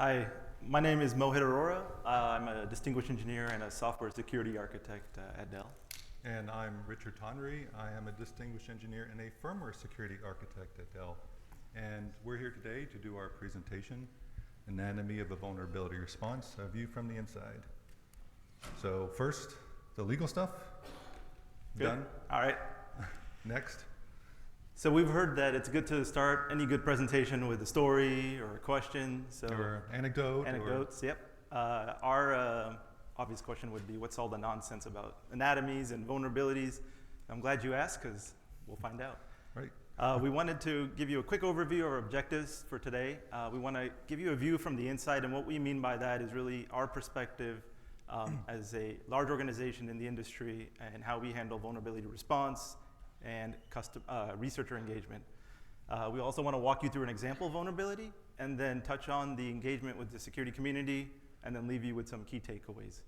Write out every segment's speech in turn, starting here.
Hi, my name is Mohit Arora. I'm a distinguished engineer and a software security architect at Dell. And I'm Richard Tonry. I am a distinguished engineer and a firmware security architect at Dell. And we're here today to do our presentation, Anatomy of a Vulnerability Response, a view from the inside. So first, the legal stuff. Good. Done. All right. Next. So we've heard that it's good to start any good presentation with a story or a question. So Or anecdote. anecdotes, yep. Our obvious question would be, what's all the nonsense about anatomies and vulnerabilities? I'm glad you asked, because we'll find out. Right. We wanted to give you a quick overview of our objectives for today. We want to give you a view from the inside, and what we mean by that is really our perspective as a large organization in the industry and how we handle vulnerability response and researcher engagement. We also want to walk you through an example vulnerability and then touch on the engagement with the security community and then leave you with some key takeaways.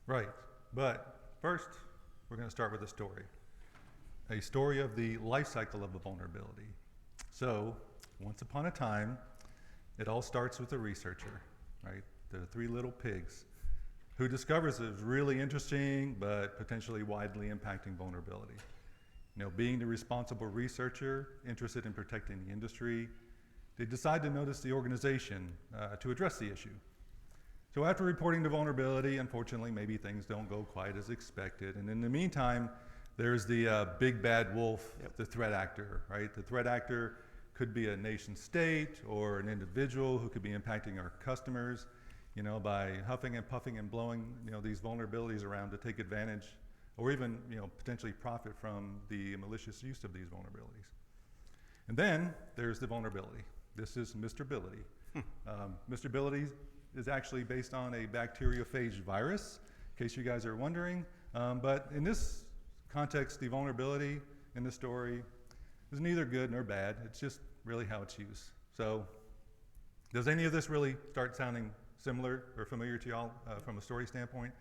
Right. But first, we're going to start with a story. A story of the life cycle of a vulnerability. So, once upon a time, it all starts with a researcher, right? The three little pigs, who discovers a really interesting but potentially widely impacting vulnerability. You know, being the responsible researcher interested in protecting the industry, they decide to notice the organization to address the issue. So after reporting the vulnerability, unfortunately, maybe things don't go quite as expected. And in the meantime, there's the big bad wolf, the threat actor, right? The threat actor could be a nation state or an individual who could be impacting our customers, you know, by huffing and puffing and blowing, you know, these vulnerabilities around to take advantage or even, you know, potentially profit from the malicious use of these vulnerabilities. And then there's the vulnerability. This is Mr. Bility. Mr. Bility is actually based on a bacteriophage virus, in case you guys are wondering. But in this context, the vulnerability in the story is neither good nor bad. It's just really how it's used. So does any of this really start sounding similar or familiar to y'all from a story standpoint?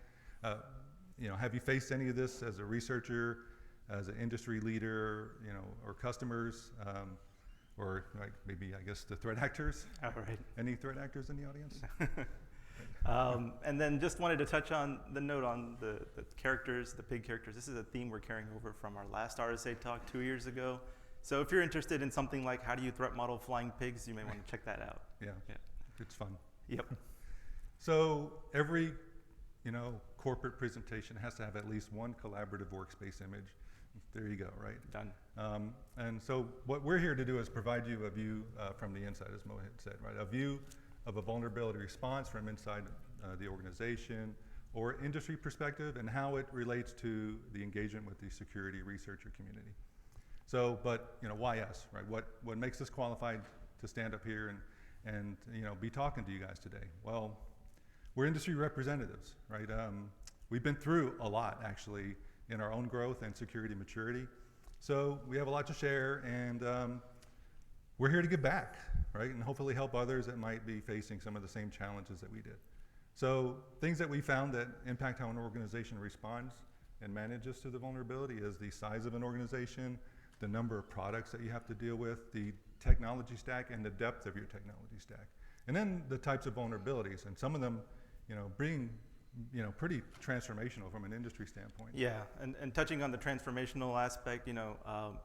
You know, have you faced any of this as a researcher, as an industry leader, you know, or customers, or like maybe, I guess, the threat actors? All right. Any threat actors in the audience? And then just wanted to touch on the note on the characters, the pig characters. This is a theme we're carrying over from our last RSA talk 2 years ago. So if you're interested in something like how do you threat model flying pigs, you may want to check that out. Yeah, it's fun. Yep. So every, you know, corporate presentation has to have at least one collaborative workspace image. There you go, right? Done. And so what we're here to do is provide you a view from the inside, as Mohit said, right? A view of a vulnerability response from inside the organization or industry perspective and how it relates to the engagement with the security researcher community. So, but, you know, why us, right? What makes us qualified to stand up here and you know, be talking to you guys today? Well, we're industry representatives, right? We've been through a lot, actually, in our own growth and security maturity. So we have a lot to share, and we're here to give back, right? And hopefully help others that might be facing some of the same challenges that we did. So things that we found that impact how an organization responds and manages to the vulnerability is the size of an organization, the number of products that you have to deal with, the technology stack, and the depth of your technology stack. And then the types of vulnerabilities, and some of them, you know, being, you know, pretty transformational from an industry standpoint. Yeah, and touching on the transformational aspect, you know,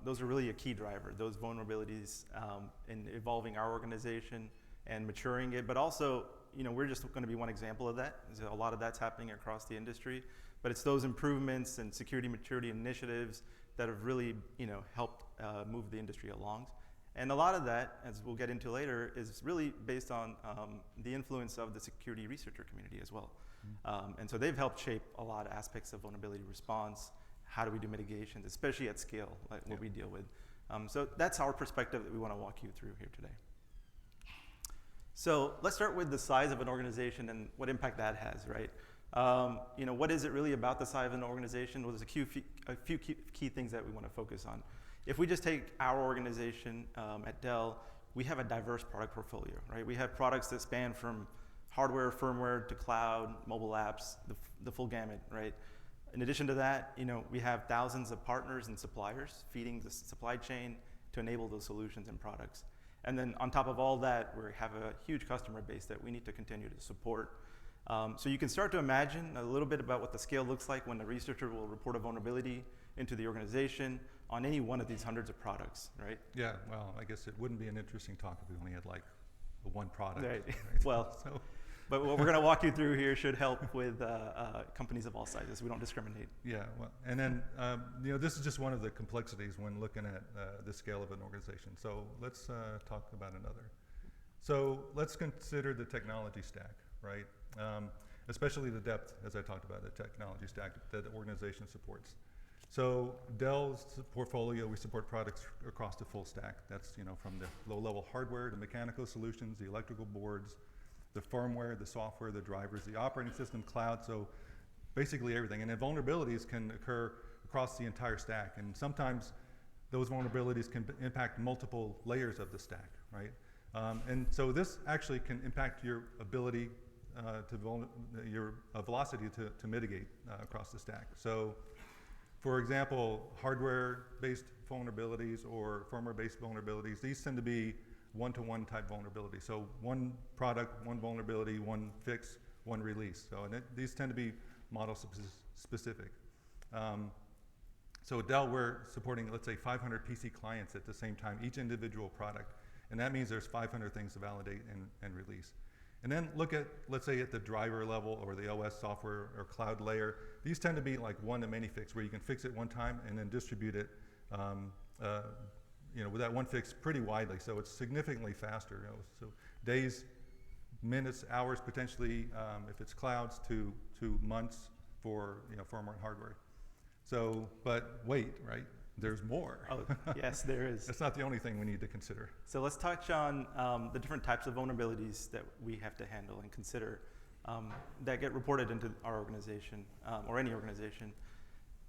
those are really a key driver, those vulnerabilities in evolving our organization and maturing it. But also, you know, we're just going to be one example of that. There's a lot of that's happening across the industry. But it's those improvements and security maturity initiatives that have really, you know, helped move the industry along. And a lot of that, as we'll get into later, is really based on the influence of the security researcher community as well. And so they've helped shape a lot of aspects of vulnerability response. How do we do mitigations, especially at scale, like what we deal with. So that's our perspective that we want to walk you through here today. So let's start with the size of an organization and what impact that has, right? You know, what is it really about the size of an organization? Well, there's a few key things that we want to focus on. If we just take our organization at Dell, we have a diverse product portfolio, right? We have products that span from hardware, firmware, to cloud, mobile apps, the full gamut, right? In addition to that, you know, we have thousands of partners and suppliers feeding the supply chain to enable those solutions and products. And then on top of all that, we have a huge customer base that we need to continue to support. So you can start to imagine a little bit about what the scale looks like when the researcher will report a vulnerability into the organization on any one of these hundreds of products, right? Yeah, well, I guess it wouldn't be an interesting talk if we only had like one product. Right. Right? Well, So, but what we're going to walk you through here should help with companies of all sizes. We don't discriminate. yeah, well, and then this is just one of the complexities when looking at the scale of an organization. So let's talk about another. So let's consider the technology stack, right? Especially the depth, as I talked about, the technology stack that the organization supports. So Dell's portfolio, we support products across the full stack. That's from the low-level hardware, the mechanical solutions, the electrical boards, the firmware, the software, the drivers, the operating system, cloud. So basically everything. And then vulnerabilities can occur across the entire stack. And sometimes those vulnerabilities can impact multiple layers of the stack, right? And so this actually can impact your ability your velocity to mitigate across the stack. So, for example, hardware-based vulnerabilities or firmware-based vulnerabilities, these tend to be one-to-one type vulnerability. So one product, one vulnerability, one fix, one release. So these tend to be model specific. So at Dell, we're supporting, let's say, 500 PC clients at the same time, each individual product. And that means there's 500 things to validate and release. And then look at, let's say, at the driver level or the OS software or cloud layer. These tend to be like one-to-many fix, where you can fix it one time and then distribute it, with that one fix pretty widely. So it's significantly faster. So days, minutes, hours potentially, if it's clouds, to months for firmware and hardware. So, but wait, right? There's more. Oh, yes, there is. That's not the only thing we need to consider. So let's touch on the different types of vulnerabilities that we have to handle and consider that get reported into our organization or any organization.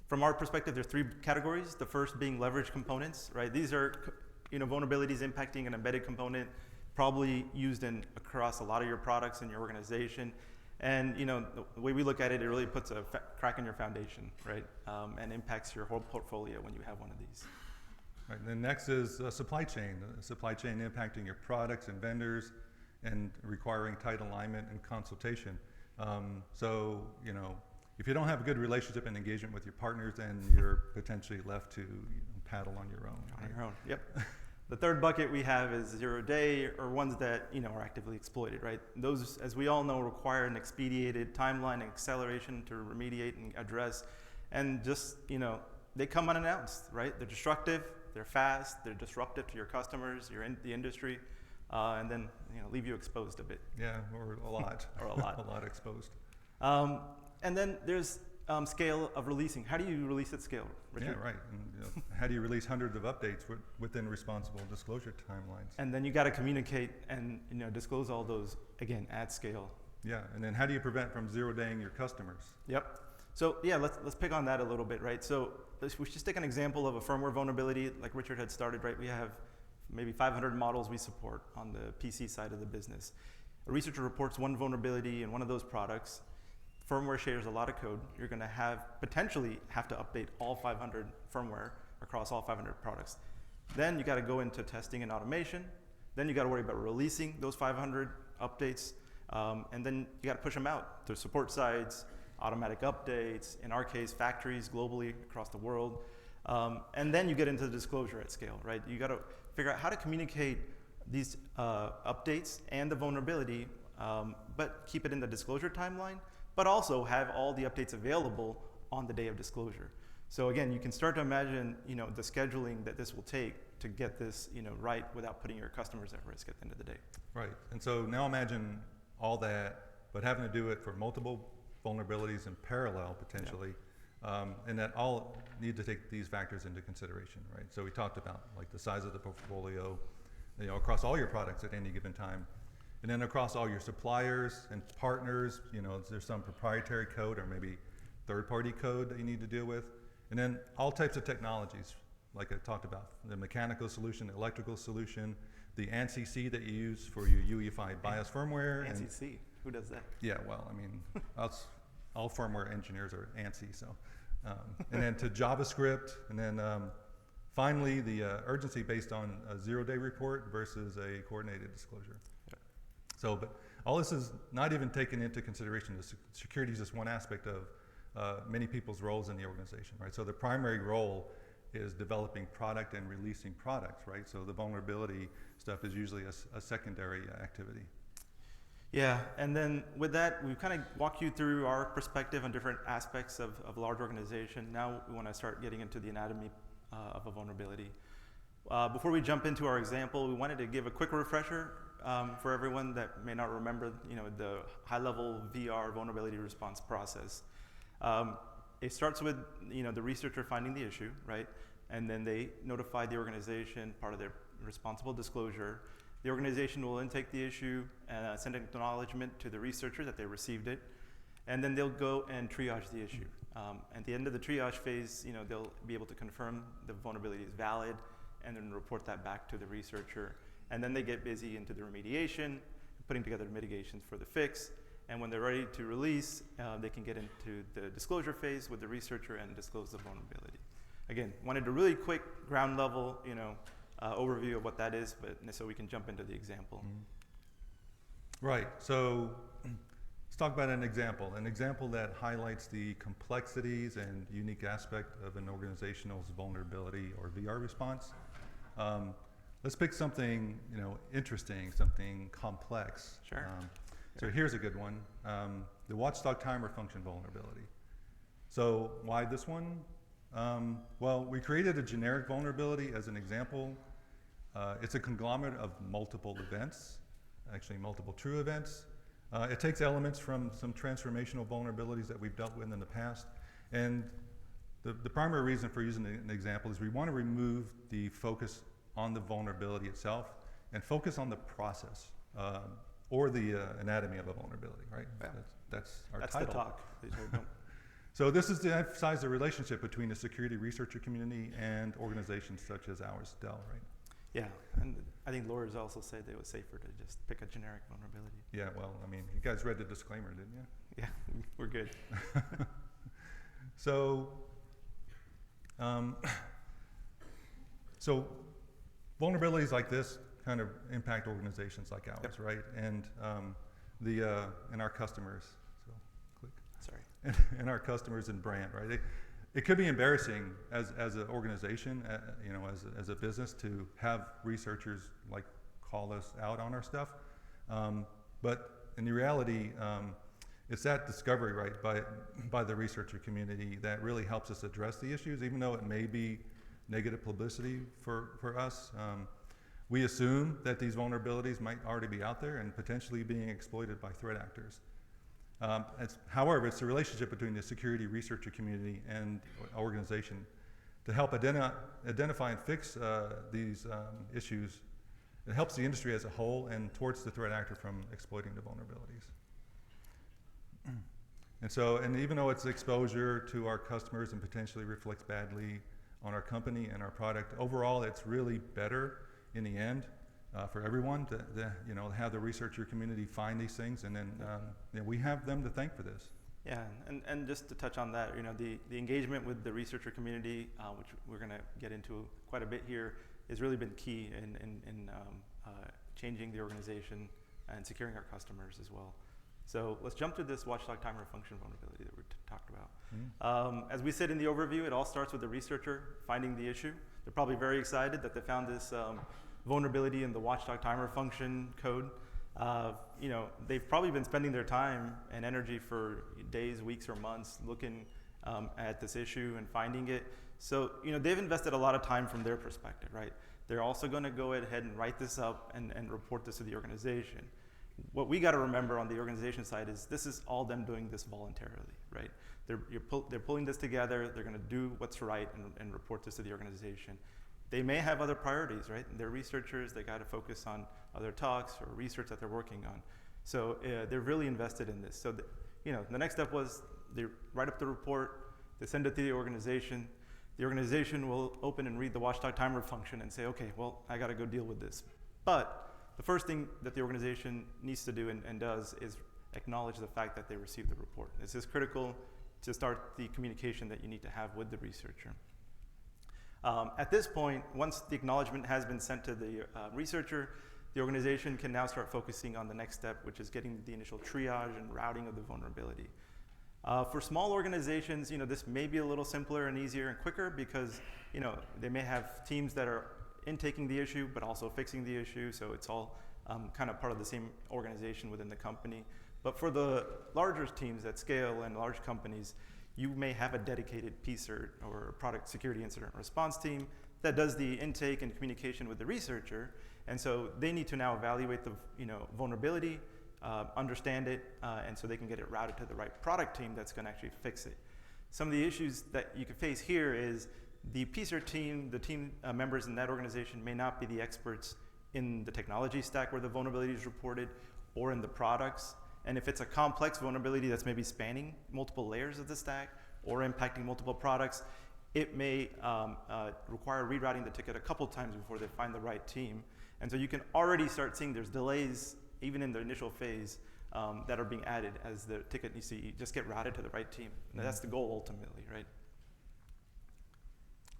From our perspective, there's three categories. The first being leverage components, right? These are vulnerabilities impacting an embedded component, probably used across a lot of your products in your organization. And the way we look at it, it really puts a crack in your foundation, right? And impacts your whole portfolio when you have one of these. Right, and then next is supply chain. Supply chain impacting your products and vendors and requiring tight alignment and consultation. So, if you don't have a good relationship and engagement with your partners, then you're potentially left to paddle on your own. On your own, yep. The third bucket we have is zero-day, or ones that are actively exploited, right? Those, as we all know, require an expedited timeline and acceleration to remediate and address, and just they come unannounced, right? They're destructive, they're fast, they're disruptive to your customers, the industry, and then leave you exposed a bit. Yeah, or a lot. Or a lot. A lot exposed. And then there's scale of releasing. How do you release at scale, Richard? Yeah, right. And, how do you release hundreds of updates within responsible disclosure timelines? And then you got to communicate and disclose all those again at scale. Yeah, and then how do you prevent from zero-daying your customers? Yep. So yeah, let's pick on that a little bit, right? So we just take an example of a firmware vulnerability, like Richard had started, right? We have maybe 500 models we support on the PC side of the business. A researcher reports one vulnerability in one of those products. Firmware shares a lot of code. You're going to potentially have to update all 500 firmware across all 500 products. Then you got to go into testing and automation. Then you got to worry about releasing those 500 updates. And then you got to push them out to support sites, automatic updates, in our case, factories globally across the world. And then you get into the disclosure at scale, right? You got to figure out how to communicate these updates and the vulnerability, but keep it in the disclosure timeline, but also have all the updates available on the day of disclosure. So again, you can start to imagine, the scheduling that this will take to get this, right without putting your customers at risk at the end of the day. Right, and so now imagine all that, but having to do it for multiple vulnerabilities in parallel potentially, and that all need to take these factors into consideration, right? So we talked about like the size of the portfolio, across all your products at any given time. And then across all your suppliers and partners, there's some proprietary code or maybe third-party code that you need to deal with. And then all types of technologies, like I talked about, the mechanical solution, the electrical solution, the ANSI that you use for your UEFI BIOS firmware. ANSI, who does that? Yeah, well, I mean, all firmware engineers are ANSI, so. And then to JavaScript, and then finally, the urgency based on a 0-day report versus a coordinated disclosure. Yep. So, but all this is not even taken into consideration. Security is just one aspect of many people's roles in the organization, right? So the primary role is developing product and releasing products, right? So the vulnerability stuff is usually a secondary activity. Yeah, and then with that, we've kind of walked you through our perspective on different aspects of a large organization. Now we want to start getting into the anatomy of a vulnerability. Before we jump into our example, we wanted to give a quick refresher for everyone that may not remember, the high-level VR vulnerability response process. It starts with, the researcher finding the issue, right? And then they notify the organization, part of their responsible disclosure. The organization will then take the issue and send an acknowledgement to the researcher that they received it. And then they'll go and triage the issue. At the end of the triage phase, they'll be able to confirm the vulnerability is valid and then report that back to the researcher. And then they get busy into the remediation, putting together mitigations for the fix. And when they're ready to release, they can get into the disclosure phase with the researcher and disclose the vulnerability. Again, wanted a really quick ground level, overview of what that is, but so we can jump into the example. Right. So let's talk about an example that highlights the complexities and unique aspect of an organizational's vulnerability or VR response. Let's pick something, interesting, something complex. Sure. So here's a good one, the watchdog timer function vulnerability. So why this one? Well, we created a generic vulnerability as an example. It's a conglomerate of multiple events, actually multiple true events. It takes elements from some transformational vulnerabilities that we've dealt with in the past. And the primary reason for using an example is we want to remove the focus on the vulnerability itself and focus on the process. Or the anatomy of a vulnerability, right? Yeah. That's our That's title. the talk. So this is to emphasize the relationship between the security researcher community and organizations such as ours, Dell, right? Yeah, and I think lawyers also said it was safer to just pick a generic vulnerability. Yeah, well, you guys read the disclaimer, didn't you? Yeah, we're good. So, so vulnerabilities like this kind of impact organizations like ours, Yep. right? And and our customers. So, click. Sorry. And our customers and brand, right? It could be embarrassing as an organization, as a business, to have researchers call us out on our stuff. But in the reality, it's that discovery, right, by the researcher community that really helps us address the issues, even though it may be negative publicity for us. We assume that these vulnerabilities might already be out there and potentially being exploited by threat actors. However, it's the relationship between the security researcher community and organization to help identify and fix these issues. It helps the industry as a whole and thwarts the threat actor from exploiting the vulnerabilities. And even though it's exposure to our customers and potentially reflects badly on our company and our product, overall it's really better in the end for everyone to have the researcher community find these things, and then we have them to thank for this. Yeah, and just to touch on that, the engagement with the researcher community, which we're going to get into quite a bit here, has really been key in changing the organization and securing our customers as well. So let's jump to this watchdog timer function vulnerability that we talked about. Mm-hmm. As we said in the overview, it all starts with the researcher finding the issue. They're probably very excited that they found this vulnerability in the watchdog timer function code. They've probably been spending their time and energy for days, weeks, or months looking at this issue and finding it. So, they've invested a lot of time from their perspective, right? They're also going to go ahead and write this up and report this to the organization. What we got to remember on the organization side is this is all them doing this voluntarily, right? They're pulling this together. They're going to do what's right and report this to the organization. They may have other priorities, right? They're researchers. They got to focus on other talks or research that they're working on. So they're really invested in this. So the next step was they write up the report. They send it to the organization. The organization will open and read the watchdog timer function and say, okay, well, I got to go deal with this. But the first thing that the organization needs to do and does is acknowledge the fact that they received the report. This is critical to start the communication that you need to have with the researcher. At this point, once the acknowledgement has been sent to the researcher, the organization can now start focusing on the next step, which is getting the initial triage and routing of the vulnerability. For small organizations, this may be a little simpler and easier and quicker because, they may have teams that are intaking the issue, but also fixing the issue. So it's all kind of part of the same organization within the company. But for the larger teams at scale and large companies, you may have a dedicated PSERT or product security incident response team that does the intake and communication with the researcher. And so they need to now evaluate the vulnerability, understand it, and so they can get it routed to the right product team that's going to actually fix it. Some of the issues that you could face here is the PSERT team, the team members in that organization may not be the experts in the technology stack where the vulnerability is reported or in the products. And if it's a complex vulnerability that's maybe spanning multiple layers of the stack or impacting multiple products, it may require rerouting the ticket a couple times before they find the right team. And so you can already start seeing there's delays, even in the initial phase, that are being added as the ticket needs to just get routed to the right team. And that's the goal ultimately, right?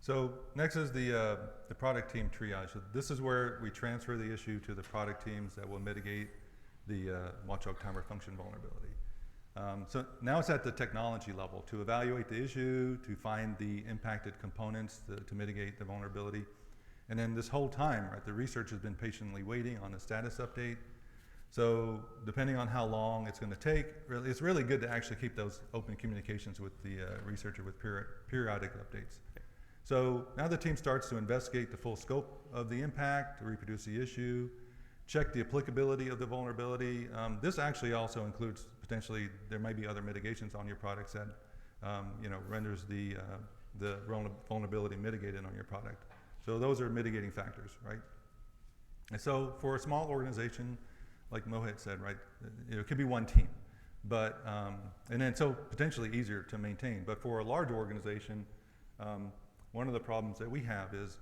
So next is the product team triage. So this is where we transfer the issue to the product teams that will mitigate the Watchdog timer function vulnerability. So now it's at the technology level to evaluate the issue, to find the impacted components to mitigate the vulnerability. And then this whole time, right, the research has been patiently waiting on a status update. So depending on how long it's going to take, it's really good to actually keep those open communications with the researcher with periodic updates. So now the team starts to investigate the full scope of the impact, to reproduce the issue, check the applicability of the vulnerability. This actually also includes potentially there might be other mitigations on your products that renders the vulnerability mitigated on your product. So those are mitigating factors, right? And so for a small organization, like Mohit said, right, it could be one team, but and then so potentially easier to maintain. But for a large organization, one of the problems that we have is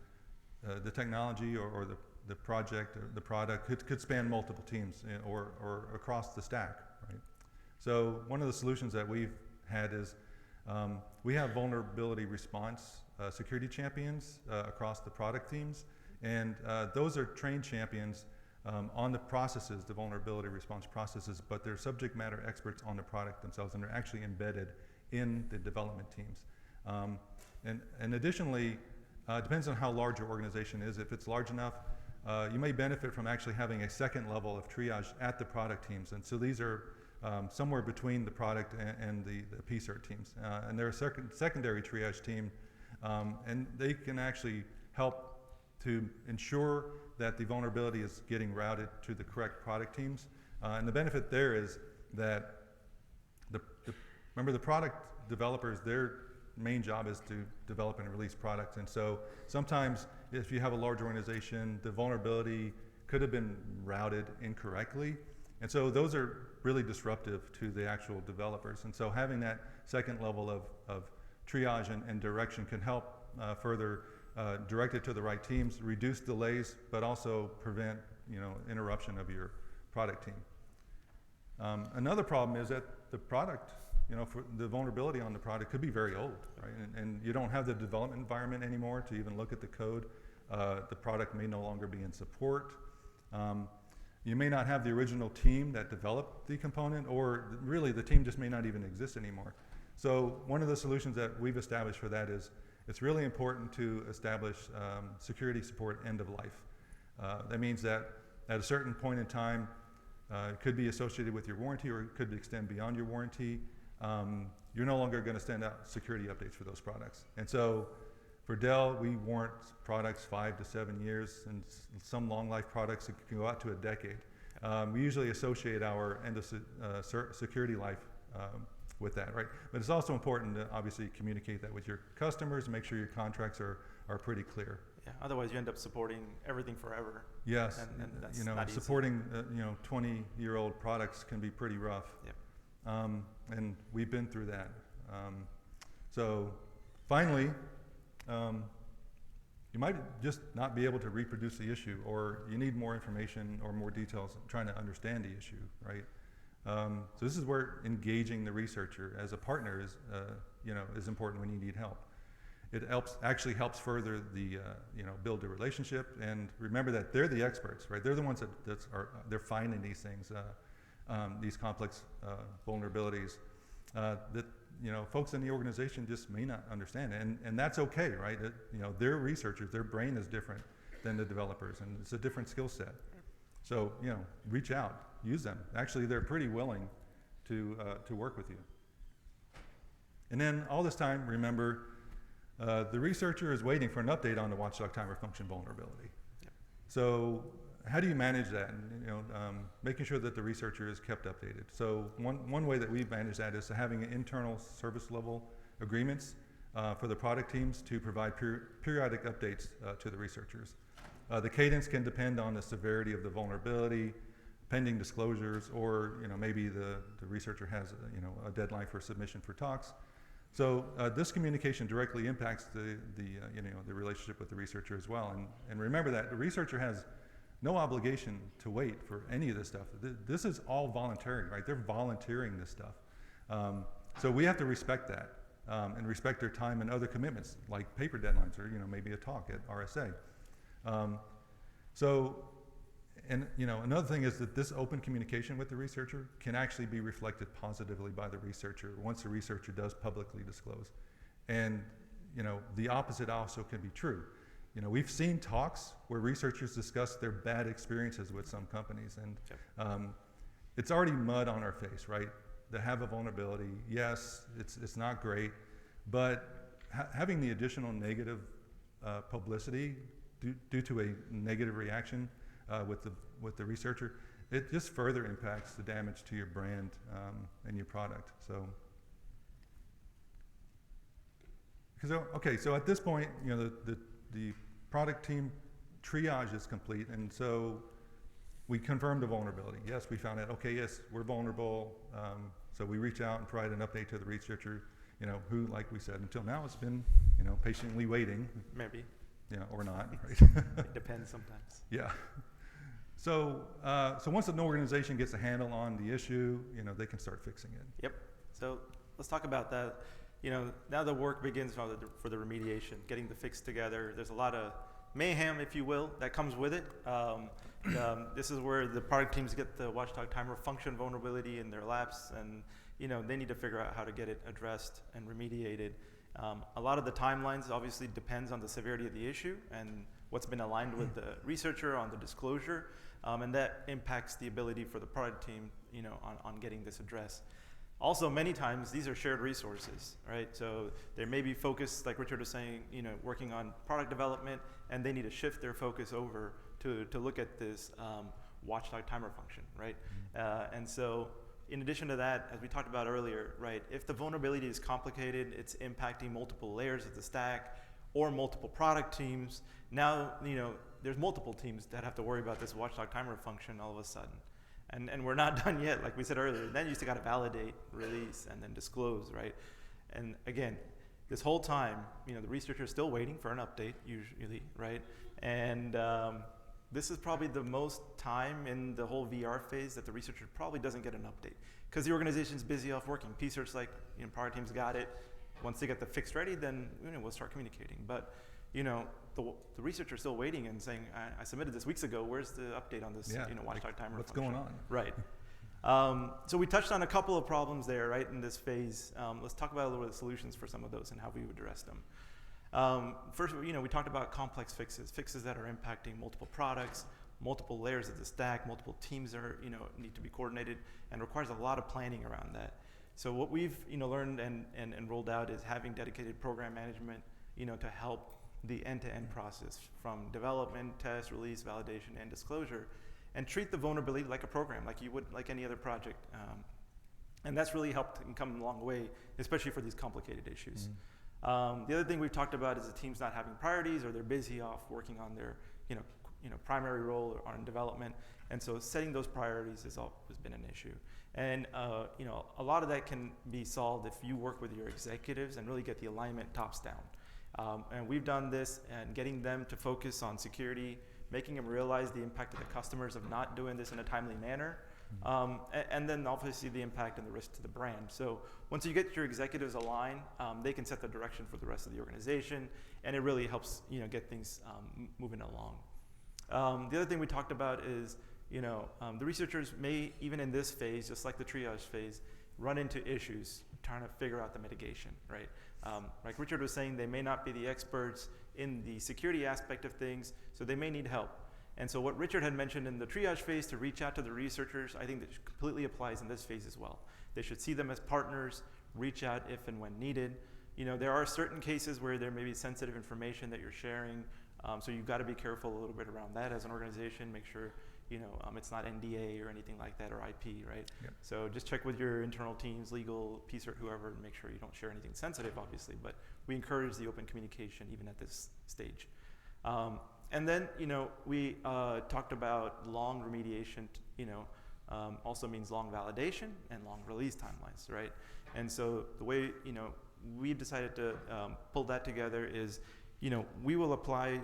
the technology or the project or the product could span multiple teams or across the stack, right? So one of the solutions that we've had is we have vulnerability response security champions across the product teams, and those are trained champions on the processes, the vulnerability response processes, but they're subject matter experts on the product themselves, and they're actually embedded in the development teams. And additionally, depends on how large your organization is. If it's large enough, you may benefit from actually having a second level of triage at the product teams. And so these are somewhere between the product and the PSERT teams. And they're a secondary triage team, and they can actually help to ensure that the vulnerability is getting routed to the correct product teams. And the benefit there is that remember the product developers, their main job is to develop and release products. And so sometimes if you have a large organization, the vulnerability could have been routed incorrectly. And so those are really disruptive to the actual developers. And so having that second level of triage and direction can help further direct it to the right teams, reduce delays, but also prevent interruption of your product team. Another problem is that the product, for the vulnerability on the product could be very old, right? And you don't have the development environment anymore to even look at the code. The product may no longer be in support. You may not have the original team that developed the component, or really the team just may not even exist anymore. So one of the solutions that we've established for that is it's really important to establish security support end of life. That means that at a certain point in time, it could be associated with your warranty, or it could extend beyond your warranty. You're no longer going to send out security updates for those products. And so for Dell, we warrant products 5 to 7 years, and some long life products that can go out to a decade. We usually associate our end of security life with that, right? But it's also important to obviously communicate that with your customers and make sure your contracts are pretty clear. Yeah, otherwise you end up supporting everything forever. Yes, and that's not easy. supporting 20-year-old products can be pretty rough. Yep. And we've been through that. So finally, you might just not be able to reproduce the issue, or you need more information or more details trying to understand the issue, right? So this is where engaging the researcher as a partner is important when you need help. it actually helps further the, build the relationship. And remember that they're the experts, right? They're the ones they're finding these things, these complex vulnerabilities that, folks in the organization just may not understand. And that's okay, right? They're researchers, their brain is different than the developers, and it's a different skill set. So, reach out, use them. Actually, they're pretty willing to work with you. And then all this time, remember, the researcher is waiting for an update on the watchdog timer function vulnerability. Yep. So how do you manage that? And, making sure that the researcher is kept updated. So one way that we've managed that is having internal service level agreements for the product teams to provide periodic updates to the researchers. The cadence can depend on the severity of the vulnerability, pending disclosures, or maybe the researcher has a deadline for submission for talks. So this communication directly impacts the relationship with the researcher as well. And remember that the researcher has no obligation to wait for any of this stuff. This is all voluntary, right? They're volunteering this stuff. So we have to respect that and respect their time and other commitments, like paper deadlines or maybe a talk at RSA. Another thing is that this open communication with the researcher can actually be reflected positively by the researcher once the researcher does publicly disclose. And, the opposite also can be true. We've seen talks where researchers discuss their bad experiences with some companies, and it's already mud on our face, right? They have a vulnerability. Yes, it's not great, but having the additional negative publicity due to a negative reaction with the researcher, it just further impacts the damage to your brand and your product. So at this point, the product team triage is complete, and so we confirmed the vulnerability. Yes, we found out. Okay, yes, we're vulnerable. So we reach out and provide an update to the researcher, who, like we said, until now has been, patiently waiting. Maybe. Or not. Right? It depends sometimes. Yeah. So once an organization gets a handle on the issue, they can start fixing it. Yep. So let's talk about that. Now the work begins for the remediation, getting the fix together. There's a lot of mayhem, if you will, that comes with it. This is where the product teams get the watchdog timer function vulnerability in their labs, and they need to figure out how to get it addressed and remediated. A lot of the timelines obviously depends on the severity of the issue and what's been aligned with the researcher on the disclosure, and that impacts the ability for the product team, on getting this addressed. Also, many times these are shared resources, right? So they may be focused, like Richard was saying, working on product development, and they need to shift their focus over to look at this watchdog timer function, right? And so, in addition to that, as we talked about earlier, right, if the vulnerability is complicated, it's impacting multiple layers of the stack or multiple product teams. Now, there's multiple teams that have to worry about this watchdog timer function all of a sudden. And we're not done yet, like we said earlier. Then you still got to validate, release, and then disclose, right? And again, this whole time, the researcher is still waiting for an update, usually, right? And this is probably the most time in the whole VR phase that the researcher probably doesn't get an update because the organization's busy off working. P-Search, product team's got it. Once they get the fix ready, then we'll start communicating. But the researcher's still waiting and saying, I submitted this weeks ago. Where's the update on this watchdog timer what's function? going on? Right. So we touched on a couple of problems there, right, in this phase. Let's talk about a little bit of the solutions for some of those and how we would address them. First, we talked about complex fixes that are impacting multiple products, multiple layers of the stack, multiple teams are, need to be coordinated, and requires a lot of planning around that. So what we've, learned and rolled out is having dedicated program management, to help the end-to-end process from development, test, release, validation, and disclosure, and treat the vulnerability like a program, like you would like any other project. And that's really helped and come a long way, especially for these complicated issues. The other thing we've talked about is the team's not having priorities, or they're busy off working on their, primary role or on development, and so setting those priorities has been an issue. And a lot of that can be solved if you work with your executives and really get the alignment tops down. And we've done this, and getting them to focus on security, making them realize the impact of the customers of not doing this in a timely manner, And then obviously the impact and the risk to the brand. So once you get your executives aligned, they can set the direction for the rest of the organization, and it really helps get things moving along. The other thing we talked about is the researchers may, even in this phase, just like the triage phase, run into issues trying to figure out the mitigation, right? Like Richard was saying, they may not be the experts in the security aspect of things, so they may need help. And so what Richard had mentioned in the triage phase to reach out to the researchers, I think that completely applies in this phase as well. They should see them as partners, reach out if and when needed. There are certain cases where there may be sensitive information that you're sharing, so you've got to be careful a little bit around that as an organization. Make sure it's not NDA or anything like that, or IP, right? Yep. So just check with your internal teams, legal, PCERT, whoever, and make sure you don't share anything sensitive, obviously. But we encourage the open communication even at this stage. And then, we talked about long remediation, also means long validation and long release timelines, right? And so the way, we decided to pull that together is, we will apply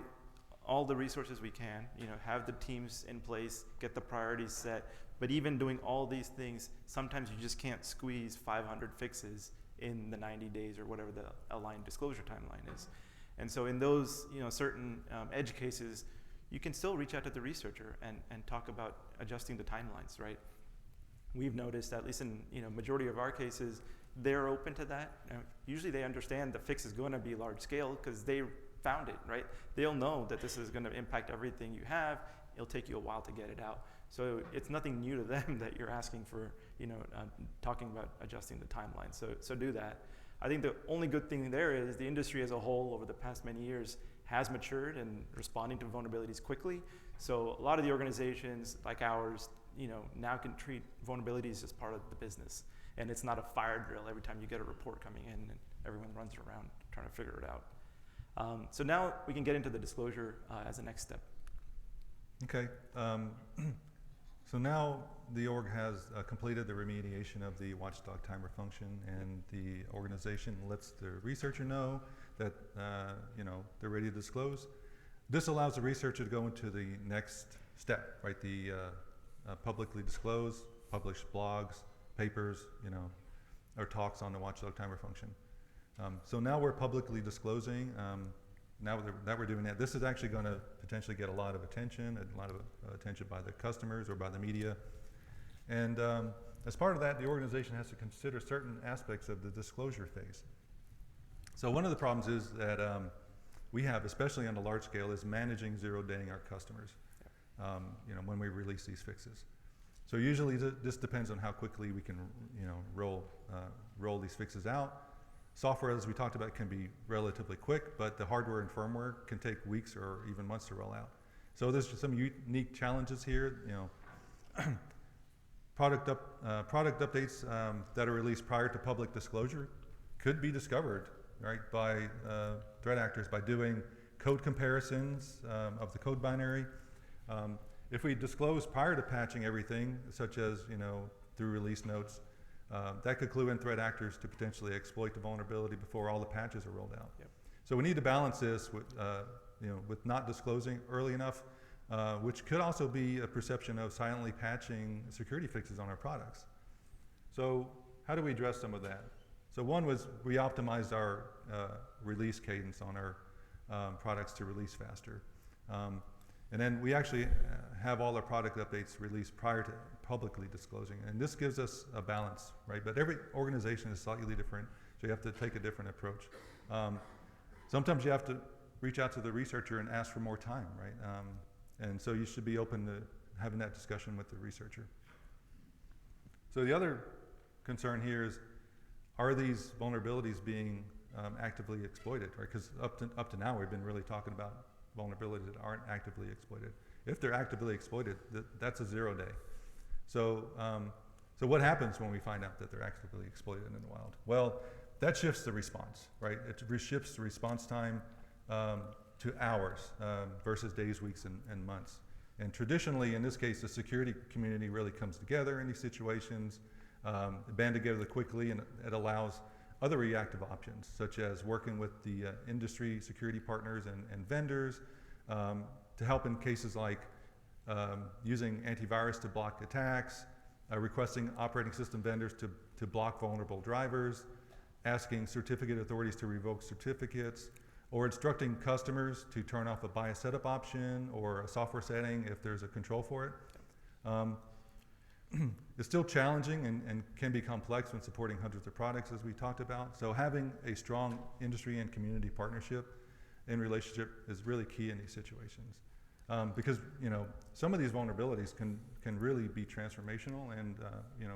all the resources we can, have the teams in place, get the priorities set, but even doing all these things, sometimes you just can't squeeze 500 fixes in the 90 days or whatever the aligned disclosure timeline is. And so in those certain edge cases, you can still reach out to the researcher and talk about adjusting the timelines, right? We've noticed, at least in majority of our cases, they're open to that. Usually they understand the fix is going to be large scale because they found it, right? They'll know that this is going to impact everything you have. It'll take you a while to get it out. So it's nothing new to them that you're asking for, talking about adjusting the timeline. So do that. I think the only good thing there is the industry as a whole over the past many years has matured and responding to vulnerabilities quickly. So a lot of the organizations like ours, now can treat vulnerabilities as part of the business. And it's not a fire drill every time you get a report coming in and everyone runs around trying to figure it out. So now we can get into the disclosure as a next step. Okay. So now the org has completed the remediation of the watchdog timer function, and the organization lets the researcher know that they're ready to disclose. This allows the researcher to go into the next step, right? The publicly disclose, publish blogs, papers, or talks on the watchdog timer function. So now we're publicly disclosing. Now that we're doing that, this is actually going to potentially get a lot of attention, by the customers or by the media. And as part of that, the organization has to consider certain aspects of the disclosure phase. So one of the problems is that we have, especially on the large scale, is managing zero-daying our customers. When we release these fixes. So usually this depends on how quickly we can, roll these fixes out. Software, as we talked about, can be relatively quick, but the hardware and firmware can take weeks or even months to roll out. So there's some unique challenges here. Product updates that are released prior to public disclosure could be discovered, right, by threat actors by doing code comparisons of the code binary. If we disclose prior to patching everything, such as through release notes, that could clue in threat actors to potentially exploit the vulnerability before all the patches are rolled out. Yep. So we need to balance this with not disclosing early enough, which could also be a perception of silently patching security fixes on our products. So how do we address some of that? So one was we optimized our release cadence on our products to release faster. And then we actually have all our product updates released prior to publicly disclosing. And this gives us a balance, right? But every organization is slightly different, so you have to take a different approach. Sometimes you have to reach out to the researcher and ask for more time, right? And so you should be open to having that discussion with the researcher. So the other concern here is, are these vulnerabilities being actively exploited, right? Because up to now, we've been really talking about vulnerabilities that aren't actively exploited. If they're actively exploited, that's a 0 day. So, so what happens when we find out that they're actively exploited in the wild? Well, that shifts the response, right? It shifts the response time to hours versus days, weeks, and months. And traditionally, in this case, the security community really comes together in these situations, band together quickly, and it allows other reactive options, such as working with the industry security partners and vendors to help in cases like using antivirus to block attacks, requesting operating system vendors to block vulnerable drivers, asking certificate authorities to revoke certificates, or instructing customers to turn off a bias setup option or a software setting if there's a control for it. It's still challenging and can be complex when supporting hundreds of products, as we talked about. So having a strong industry and community partnership and relationship is really key in these situations. Because some of these vulnerabilities can really be transformational and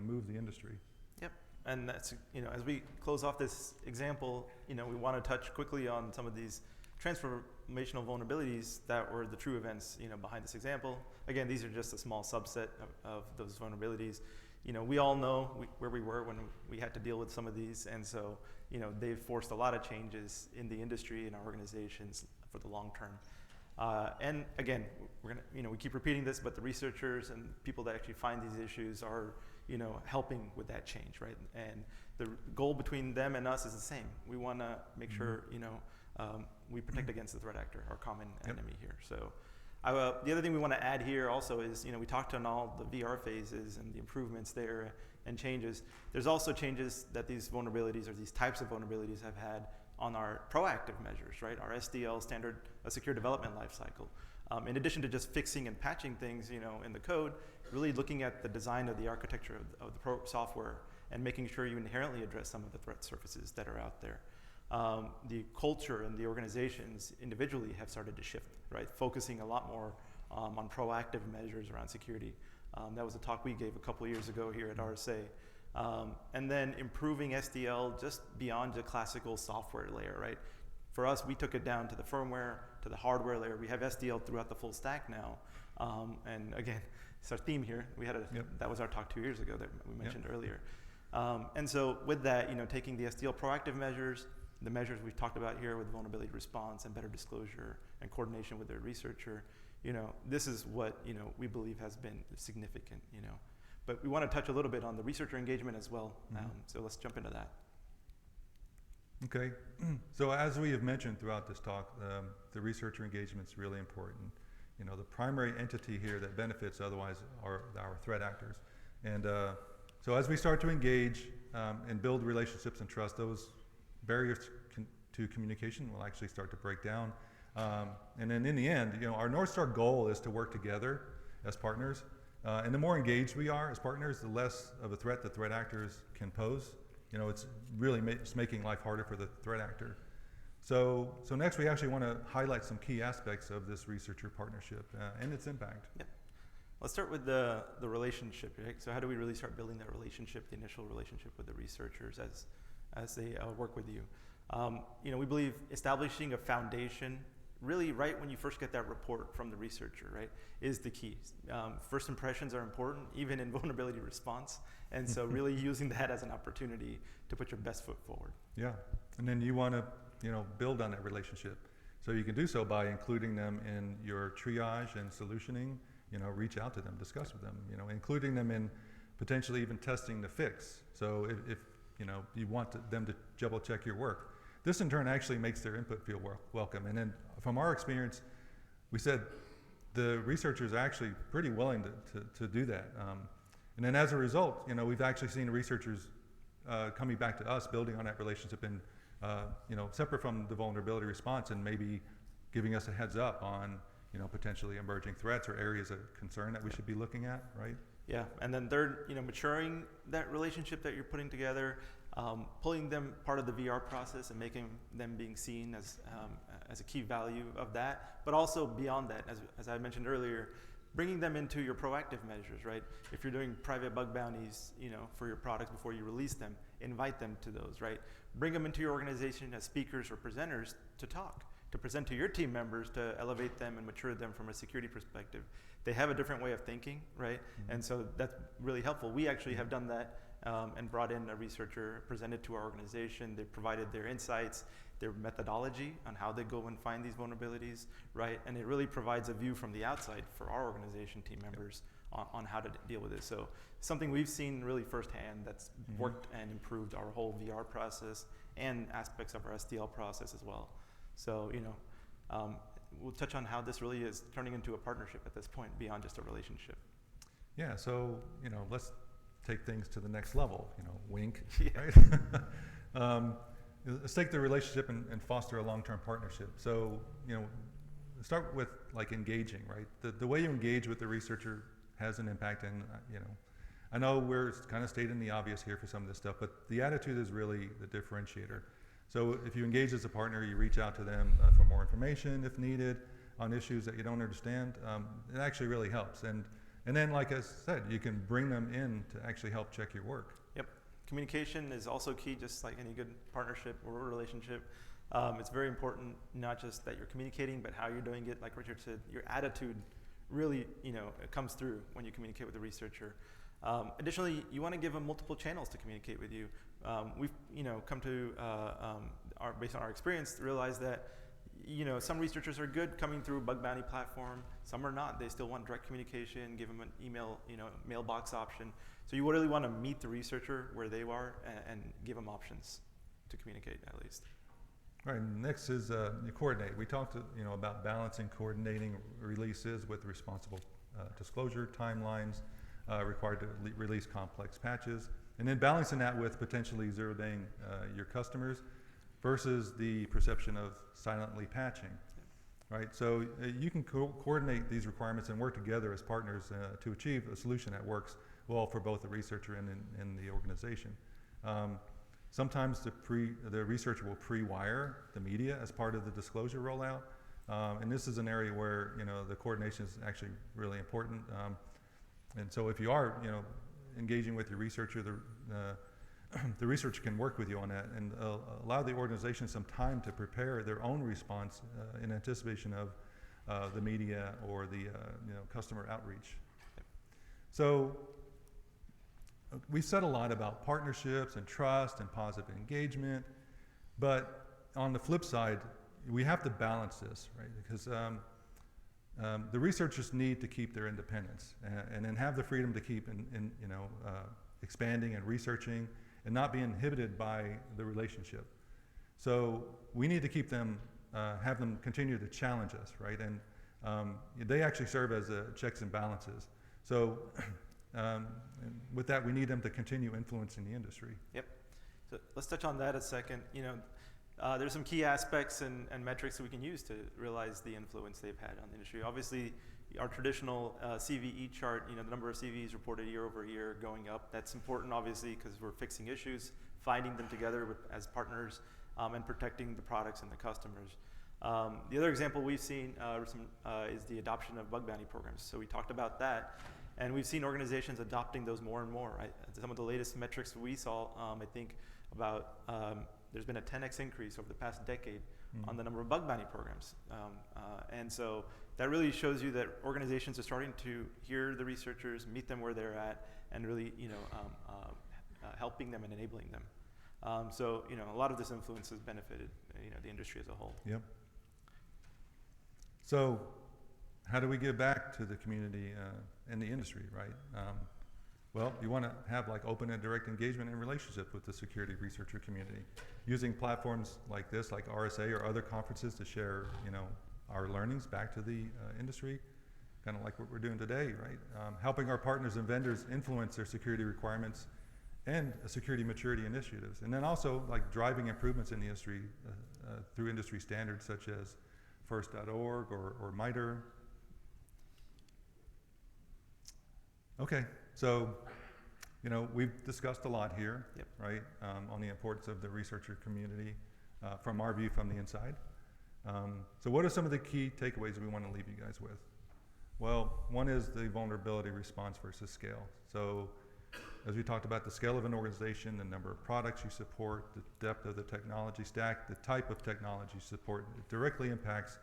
move the industry. Yep, and that's as we close off this example, we want to touch quickly on some of these transformational vulnerabilities that were the true events behind this example. Again, these are just a small subset of those vulnerabilities. We all know where we were when we had to deal with some of these, and so they've forced a lot of changes in the industry and our organizations for the long term. And again, we're gonna, we keep repeating this, but the researchers and people that actually find these issues are, helping with that change, right? And the goal between them and us is the same. We want to make sure, we protect against the threat actor, our common enemy here. So, the other thing we want to add here also is, we talked on all the VR phases and the improvements there and changes. There's also changes that these vulnerabilities or these types of vulnerabilities have had on our proactive measures, right? Our SDL, standard secure development lifecycle. In addition to just fixing and patching things, in the code, really looking at the design of the architecture of the software and making sure you inherently address some of the threat surfaces that are out there. The culture and the organizations individually have started to shift, right? Focusing a lot more on proactive measures around security. That was a talk we gave a couple years ago here at RSA. And then improving SDL just beyond the classical software layer, right? For us, we took it down to the firmware, to the hardware layer. We have SDL throughout the full stack now. And again, it's our theme here. We had that was our talk 2 years ago that we mentioned earlier. And so with that, taking the SDL proactive measures, the measures we've talked about here with vulnerability response and better disclosure and coordination with the researcher, this is what, we believe has been significant, But we want to touch a little bit on the researcher engagement as well. So let's jump into that. Okay. So as we have mentioned throughout this talk, the researcher engagement is really important. The primary entity here that benefits otherwise are our threat actors. And so as we start to engage and build relationships and trust, those barriers to communication will actually start to break down. And then in the end, our North Star goal is to work together as partners. And the more engaged we are as partners, the less of a threat the threat actors can pose. It's really just making life harder for the threat actor. So next we actually want to highlight some key aspects of this researcher partnership and its impact. Yep. Let's start with the relationship, right? So how do we really start building that relationship, the initial relationship with the researchers as they work with you? We believe establishing a foundation really right when you first get that report from the researcher, right, is the key. First impressions are important, even in vulnerability response. And so really using that as an opportunity to put your best foot forward. Yeah, and then you want to, build on that relationship. So you can do so by including them in your triage and solutioning, reach out to them, discuss with them, including them in potentially even testing the fix. So if you want them to double check your work. This in turn actually makes their input feel welcome. And then from our experience, we said the researchers are actually pretty willing to do that. And then as a result, we've actually seen researchers coming back to us, building on that relationship and, separate from the vulnerability response and maybe giving us a heads up on, potentially emerging threats or areas of concern that we should be looking at, right? Yeah, and then third, maturing that relationship that you're putting together, pulling them part of the VR process and making them being seen as a key value of that, but also beyond that, as I mentioned earlier, bringing them into your proactive measures, right? If you're doing private bug bounties, for your products before you release them, invite them to those, right? Bring them into your organization as speakers or presenters to talk, to present to your team members, to elevate them and mature them from a security perspective. They have a different way of thinking, right? And so that's really helpful. We actually have done that and brought in a researcher, presented to our organization. They provided their insights, their methodology on how they go and find these vulnerabilities, right? And it really provides a view from the outside for our organization team members on how to deal with this. So something we've seen really firsthand that's worked and improved our whole VR process and aspects of our SDL process as well. So, we'll touch on how this really is turning into a partnership at this point beyond just a relationship. Yeah, so, let's take things to the next level, wink, Yeah. right? Let's take the relationship and foster a long-term partnership. So, start with like engaging, right? The way you engage with the researcher has an impact, and I know we're kind of stating the obvious here for some of this stuff, but the attitude is really the differentiator. So if you engage as a partner, you reach out to them for more information if needed on issues that you don't understand. It actually really helps. And then, like I said, you can bring them in to actually help check your work. Yep. Communication is also key, just like any good partnership or relationship. It's very important, not just that you're communicating, but how you're doing it. Like Richard said, your attitude really, it comes through when you communicate with the researcher. Additionally, you want to give them multiple channels to communicate with you. We've, come to, based on our experience, realize that, some researchers are good coming through bug bounty platform. Some are not. They still want direct communication, give them an email, mailbox option. So you really want to meet the researcher where they are and give them options to communicate at least. All right, next is you coordinate. We talked about balancing coordinating releases with responsible disclosure timelines required to release complex patches, and then balancing that with potentially zero-daying your customers versus the perception of silently patching, right? So you can coordinate these requirements and work together as partners to achieve a solution that works well for both the researcher and the organization. Sometimes the researcher will pre-wire the media as part of the disclosure rollout, and this is an area where the coordination is actually really important. And so if you are engaging with your researcher, the researcher can work with you on that and allow the organization some time to prepare their own response in anticipation of the media or the customer outreach. So we said a lot about partnerships and trust and positive engagement, but on the flip side, we have to balance this, right? Because the researchers need to keep their independence and then have the freedom to keep expanding and researching and not be inhibited by the relationship. So we need to keep them, have them continue to challenge us, right? And they actually serve as checks and balances. So and with that, we need them to continue influencing the industry. Yep. So let's touch on that a second. There's some key aspects and metrics that we can use to realize the influence they've had on the industry. Obviously, our traditional CVE chart, the number of CVEs reported year over year going up. That's important, obviously, because we're fixing issues, finding them together as partners, and protecting the products and the customers. The other example we've seen is the adoption of bug bounty programs. So we talked about that. And we've seen organizations adopting those more and more. Right? Some of the latest metrics we saw, I think, about there's been a 10x increase over the past decade on the number of bug bounty programs. And so that really shows you that organizations are starting to hear the researchers, meet them where they're at, and really helping them and enabling them. So a lot of this influence has benefited the industry as a whole. Yep. So how do we give back to the community and the industry, right? Well, you want to have like open and direct engagement and relationship with the security researcher community, using platforms like this, like RSA or other conferences, to share, our learnings back to the industry, kind of like what we're doing today, right? Helping our partners and vendors influence their security requirements and security maturity initiatives, and then also like driving improvements in the industry through industry standards such as FIRST.org or MITRE. Okay, so we've discussed a lot here, Yep. right, on the importance of the researcher community from our view from the inside. So what are some of the key takeaways we want to leave you guys with? Well, one is the vulnerability response versus scale. So as we talked about, the scale of an organization, the number of products you support, the depth of the technology stack, the type of technology you support, it directly impacts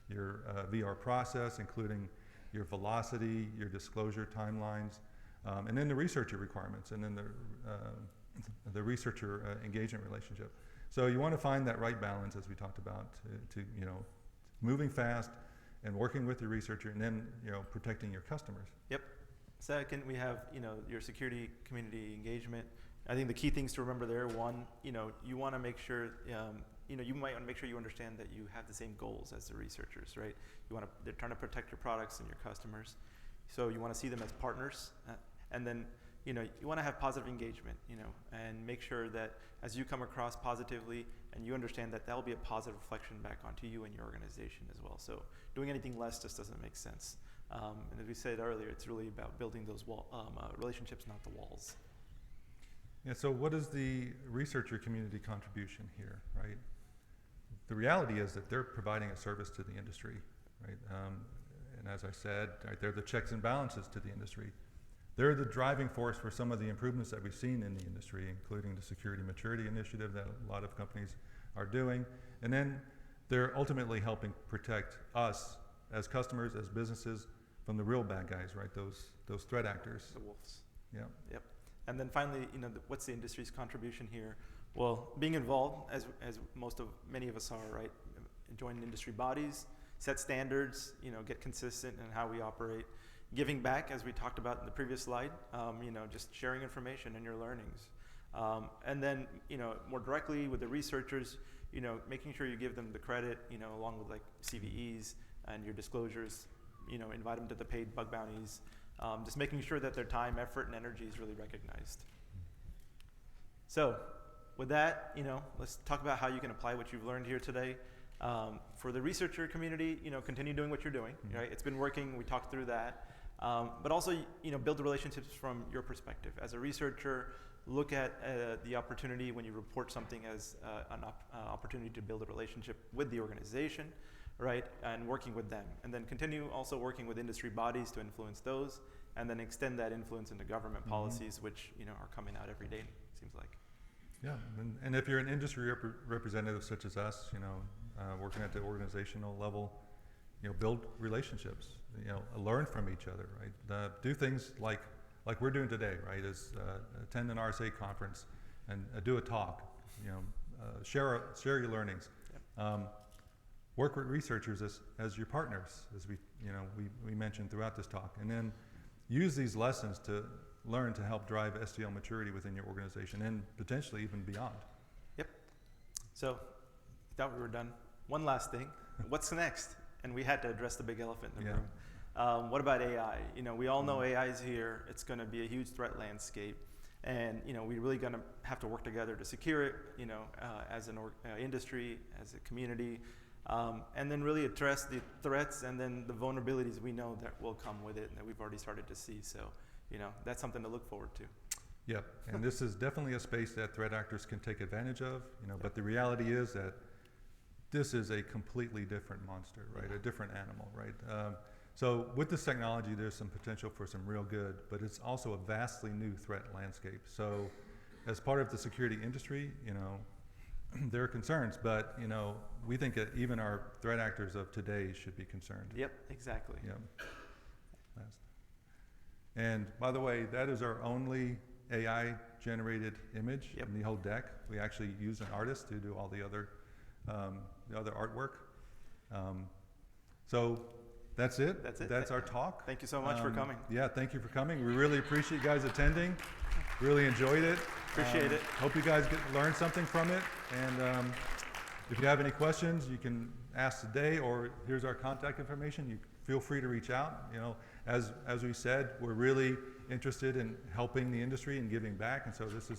your VR process, including your velocity, your disclosure timelines, and then the researcher requirements, and then the researcher engagement relationship. So you want to find that right balance, as we talked about, to moving fast and working with your researcher, and then protecting your customers. Yep. Second, we have your security community engagement. I think the key things to remember there: one, you want to make sure you might want to make sure you understand that you have the same goals as the researchers, right? They're trying to protect your products and your customers, so you want to see them as partners, and then you know, you want to have positive engagement, you know, and make sure that as you come across positively and you understand that will be a positive reflection back onto you and your organization as well. So doing anything less just doesn't make sense. And as we said earlier, it's really about building those relationships, not the walls. Yeah, so what is the researcher community contribution here, right? The reality is that they're providing a service to the industry, right? And as I said, right, they're the checks and balances to the industry. They're the driving force for some of the improvements that we've seen in the industry, including the security maturity initiative that a lot of companies are doing. And then they're ultimately helping protect us as customers, as businesses, from the real bad guys, right? Those threat actors. The wolves. Yeah. Yep. And then finally, you know, what's the industry's contribution here? Well, being involved, as many of us are, right? Join industry bodies, set standards, you know, get consistent in how we operate. Giving back, as we talked about in the previous slide, you know, just sharing information and your learnings. And then, you know, more directly with the researchers, you know, making sure you give them the credit, you know, along with like CVEs and your disclosures, you know, invite them to the paid bug bounties, just making sure that their time, effort, and energy is really recognized. So with that, you know, let's talk about how you can apply what you've learned here today. For the researcher community, you know, continue doing what you're doing, right? It's been working, we talked through that. But also, you know, build the relationships from your perspective. As a researcher, look at the opportunity when you report something as an opportunity to build a relationship with the organization, right? And working with them. And then continue also working with industry bodies to influence those, and then extend that influence into government policies, which, you know, are coming out every day, it seems like. Yeah, and if you're an industry representative such as us, you know, working at the organizational level, you know, build relationships, you know, learn from each other, right? Do things like we're doing today, right? Is attend an RSA conference and do a talk, you know, share your learnings. Yep. Work with researchers as your partners, as we mentioned throughout this talk, and then use these lessons to learn to help drive SDL maturity within your organization and potentially even beyond. Yep. So, thought we were done. One last thing. What's next? And we had to address the big elephant in the room. What about AI? You know, we all know AI is here. It's going to be a huge threat landscape. And, you know, we're really going to have to work together to secure it, you know, as an industry, as a community, and then really address the threats and then the vulnerabilities we know that will come with it and that we've already started to see. So, you know, that's something to look forward to. Yep, and this is definitely a space that threat actors can take advantage of, you know, but the reality is that this is a completely different monster, right? A different animal, right? So with this technology, there's some potential for some real good, but it's also a vastly new threat landscape. So as part of the security industry, you know, there are concerns, but, you know, we think that even our threat actors of today should be concerned. Yep, exactly. Yep. And by the way, that is our only AI-generated image in the whole deck. We actually use an artist to do all the other artwork. So that's it. That's our talk. Thank you so much for coming. Yeah, thank you for coming. We really appreciate you guys attending. Really enjoyed it. Appreciate it. Hope you guys learn something from it. And if you have any questions, you can ask today, or here's our contact information. You feel free to reach out. You know, as we said, we're really interested in helping the industry and giving back, and so this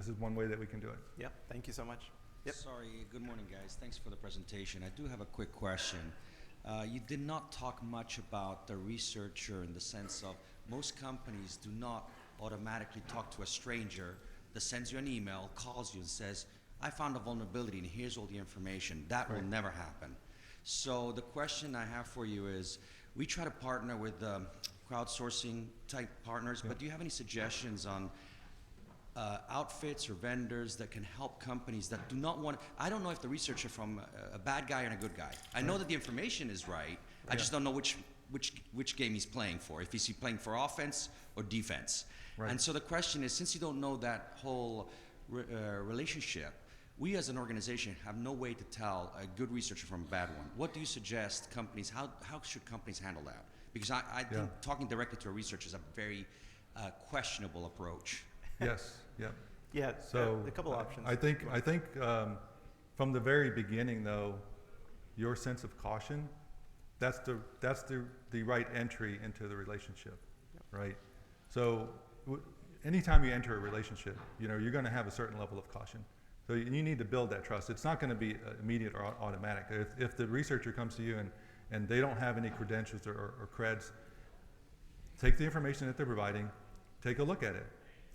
is one way that we can do it. Yep. Thank you so much. Yep. Sorry. Good morning, guys. Thanks for the presentation. I do have a quick question. You did not talk much about the researcher in the sense of most companies do not automatically talk to a stranger that sends you an email, calls you, and says, "I found a vulnerability, and here's all the information." That will never happen. So the question I have for you is, we try to partner with crowdsourcing type partners, but do you have any suggestions on outfits or vendors that can help companies that do not want? I don't know if the researcher from a bad guy and a good guy. I know that the information is right. I just don't know which game he's playing for. If he's playing for offense or defense. Right. And so the question is, since you don't know that whole relationship, we as an organization have no way to tell a good researcher from a bad one. What do you suggest companies, how should companies handle that? Because I think talking directly to a researcher is a very questionable approach. Yes, yep. Yeah, so a couple options. I think from the very beginning though, your sense of caution, that's the right entry into the relationship, right? So anytime you enter a relationship, you know, you're going to have a certain level of caution. So you need to build that trust. It's not going to be immediate or automatic. If the researcher comes to you and they don't have any credentials or creds, take the information that they're providing, take a look at it.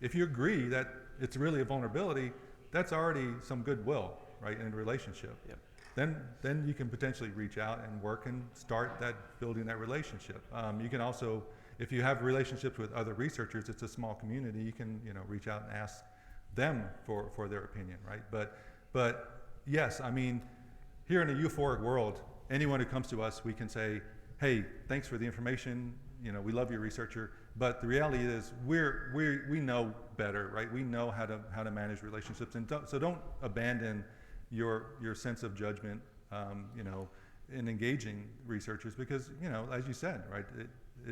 If you agree that it's really a vulnerability, that's already some goodwill, right, in a relationship. Yep. Then you can potentially reach out and work and start building that relationship. You can also, if you have relationships with other researchers, it's a small community, you can, you know, reach out and ask them for their opinion, right? But yes, I mean, here in a euphoric world, anyone who comes to us, we can say, hey, thanks for the information, you know, we love your researcher, but the reality is we know better, right? We know how to manage relationships, and so don't abandon your sense of judgment, you know, in engaging researchers, because, you know, as you said, right,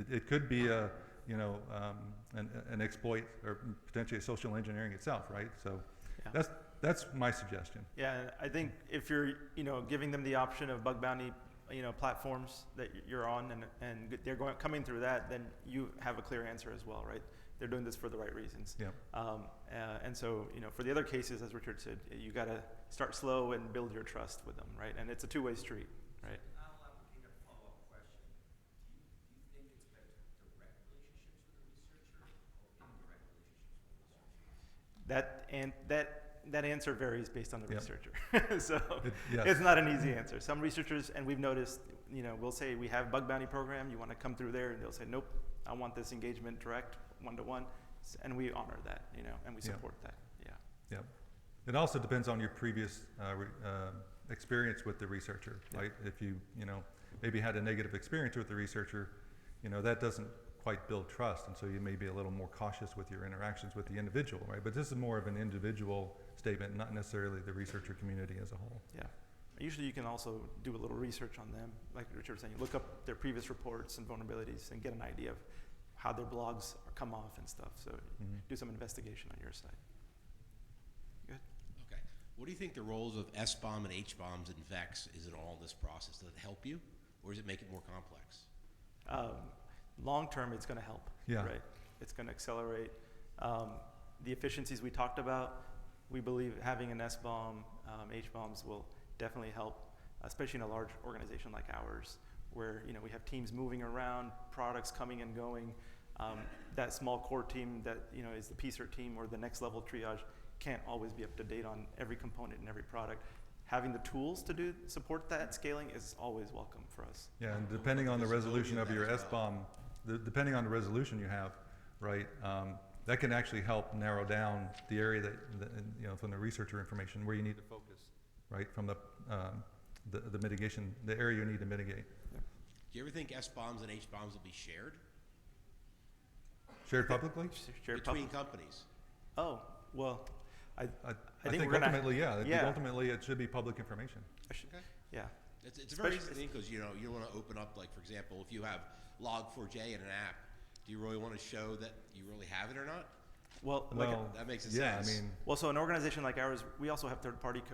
it could be a, you know, an exploit or potentially a social engineering itself, right? So Yeah. that's my suggestion. Yeah, and I think if you're, you know, giving them the option of bug bounty, you know, platforms that you're on, and they're coming through that, then you have a clear answer as well, right? They're doing this for the right reasons. Yeah. And so, you know, for the other cases, as Richard said, you got to start slow and build your trust with them, right? And it's a two-way street, right? I'll allocate a follow-up question. Do you think it's better to have direct relationships with a researcher or indirect relationships with a researcher? That answer varies based on the Yep. researcher. So Yes. it's not an easy answer. Some researchers, and we've noticed, you know, we'll say we have bug bounty program, you want to come through there, and they'll say, nope, I want this engagement direct, one-to-one, and we honor that, you know, and we Yeah. support that. Yeah. Yeah. It also depends on your previous experience with the researcher, Yeah. right? If you know, maybe had a negative experience with the researcher, you know, that doesn't quite build trust, and so you may be a little more cautious with your interactions with the individual, right? But this is more of an individual statement, not necessarily the researcher community as a whole. Yeah. Usually you can also do a little research on them. Like Richard was saying, you look up their previous reports and vulnerabilities and get an idea of how their blogs come off and stuff. So Mhm. do some investigation on your side. Good. Okay. What do you think the roles of SBOM and HBOMs and VEX is in all this process? Does it help you, or does it make it more complex? Long term, it's going to help. Yeah. Right. It's going to accelerate the efficiencies we talked about. We believe having an SBOM, HBOMs will definitely help, especially in a large organization like ours, where, you know, we have teams moving around, products coming and going. That small core team that, you know, is the PCERT team or the next level triage can't always be up to date on every component and every product. Having the tools to support that scaling is always welcome for us. Yeah, and depending on the resolution of your SBOM, depending on the resolution you have, right, that can actually help narrow down the area that you know, from the researcher information where you need to focus, right, from the mitigation, the area you need to mitigate. Do you ever think SBOMs and HBOMs will be shared Shared publicly? Shared between public- companies? Oh, well, I I think think we're gonna- ultimately, yeah, yeah. ultimately it should be public information. Okay. yeah. It's a very easy Especially- thing because, you know, you want to open up, like, for example, if you have Log4j in an app, do you really want to show that you really have it or not? Well, Well, That makes yeah, sense. I mean, well, so an organization like ours, we also have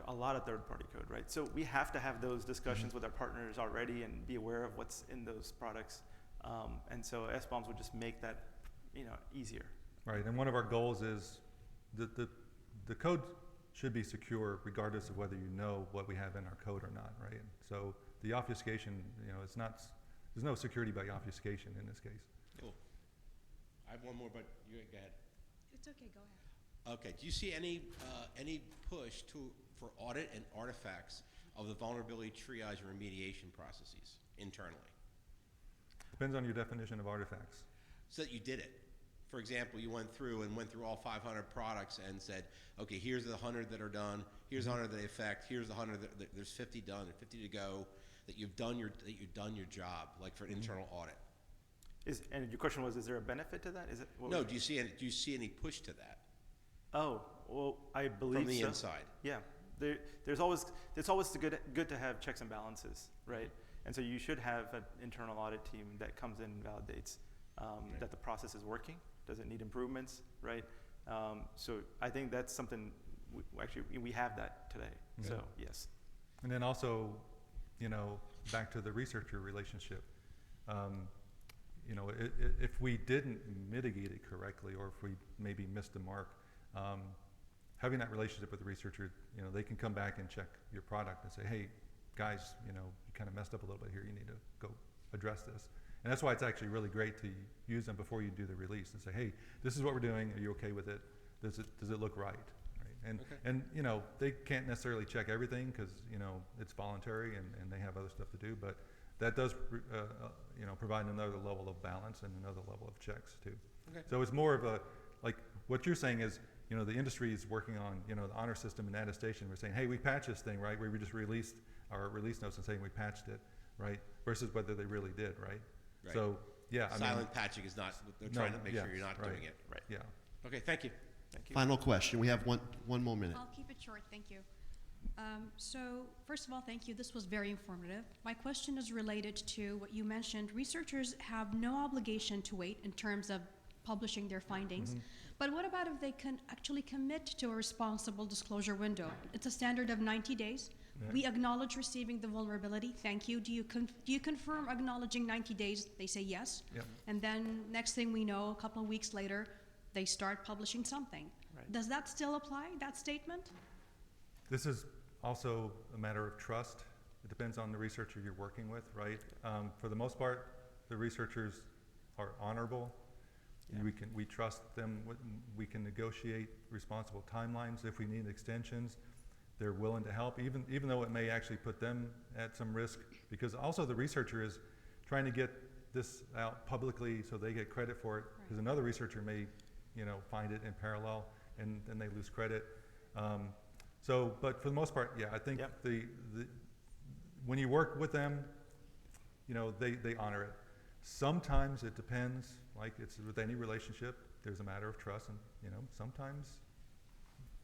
a lot of third-party code, right? So we have to have those discussions with our partners already and be aware of what's in those products. And so SBOMs would just make that, you know, easier. right, and one of our goals is the code should be secure regardless of whether you know what we have in our code or not, right? So the obfuscation, you know, it's not, there's no security by obfuscation in this case. Cool. I have one more, but you go ahead. It's okay, go ahead. Okay. Do you see any push for audit and artifacts of the vulnerability triage and remediation processes internally, Depends on your definition of artifacts. so that you did it? For example, you went through all 500 products and said, okay, here's the 100 that are done, here's the 100 that affect, here's the 100 that there's 50 done and 50 to go. That you've done your job, like for an internal audit. And your question was, is there a benefit to that? Is it? what No, was- do you see any push to that Oh, well, I believe from the so. inside? Yeah, it's always good to have checks and balances, right? And so you should have an internal audit team that comes in and validates that the process is working. Does it need improvements, right? So I think that's something we have that today. Okay. So yes, And then also, you know, back to the researcher relationship. you know, if we didn't mitigate it correctly, or if we maybe missed the mark, having that relationship with the researcher, you know, they can come back and check your product and say, hey, guys, you know, you kind of messed up a little bit here. You need to go address this. And that's why it's actually really great to use them before you do the release and say, hey, this is what we're doing. Are you okay with it? Does it look right? And, Okay. and you know, they can't necessarily check everything because, you know, it's voluntary and they have other stuff to do, but that does, you know, provide another level of balance and another level of checks too. Okay. So it's more of a, like what you're saying is, you know, the industry is working on, you know, the honor system and attestation. We're saying, hey, we patched this thing, right? We just released our release notes and saying we patched it, right? Versus whether they really did, right? Right. So, yeah, I mean, Silent patching is not, they're No, trying to make yes, sure you're not right. doing it. Right. yeah. Okay, thank you. Thank you. Final question. We have one more minute. I'll keep it short, thank you. So, first of all, thank you. This was very informative. My question is related to what you mentioned. Researchers have no obligation to wait in terms of publishing their findings. But what about if they can actually commit to a responsible disclosure window? It's a standard of 90 days. Yeah. We acknowledge receiving the vulnerability. Thank you. Do you confirm acknowledging 90 days? They say yes. Yep. And then next thing we know, a couple of weeks later, they start publishing something. Right. Does that still apply, that statement? This is also a matter of trust. It depends on the researcher you're working with, right? For the most part, the researchers are honorable. Yeah. We trust them. We can negotiate responsible timelines if we need extensions. They're willing to help, even though it may actually put them at some risk, because also the researcher is trying to get this out publicly so they get credit for it, because Right. another researcher may, you know, find it in parallel and then they lose credit. But for the most part, yeah, I think Yep. when you work with them, you know, they honor it. Sometimes it depends, like it's with any relationship, there's a matter of trust, and you know, sometimes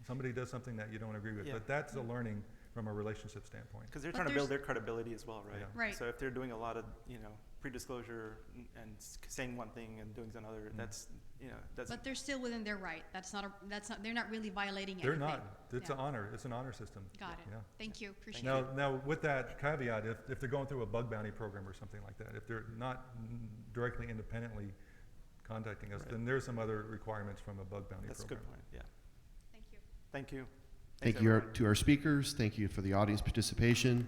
somebody does something that you don't agree with, Yeah. but that's a learning from a relationship standpoint. Because they're But trying to build there's- their credibility as well, right? Yeah. Right. So if they're doing a lot of, you know, pre-disclosure and saying one thing and doing another, that's, you know, that's But they're still within their right. They're not really violating They're anything. not, it's Yeah. an honor, it's an honor system. Got it. Yeah. Thank you, appreciate Now, it. now with that caveat, if they're going through a bug bounty program or something like that, if they're not directly independently contacting us, Right. then there's some other requirements from a bug bounty that's a program. good point. Yeah. Thank you. Thank you. Thank Thanks, you everyone. to our speakers. Thank you for the audience participation.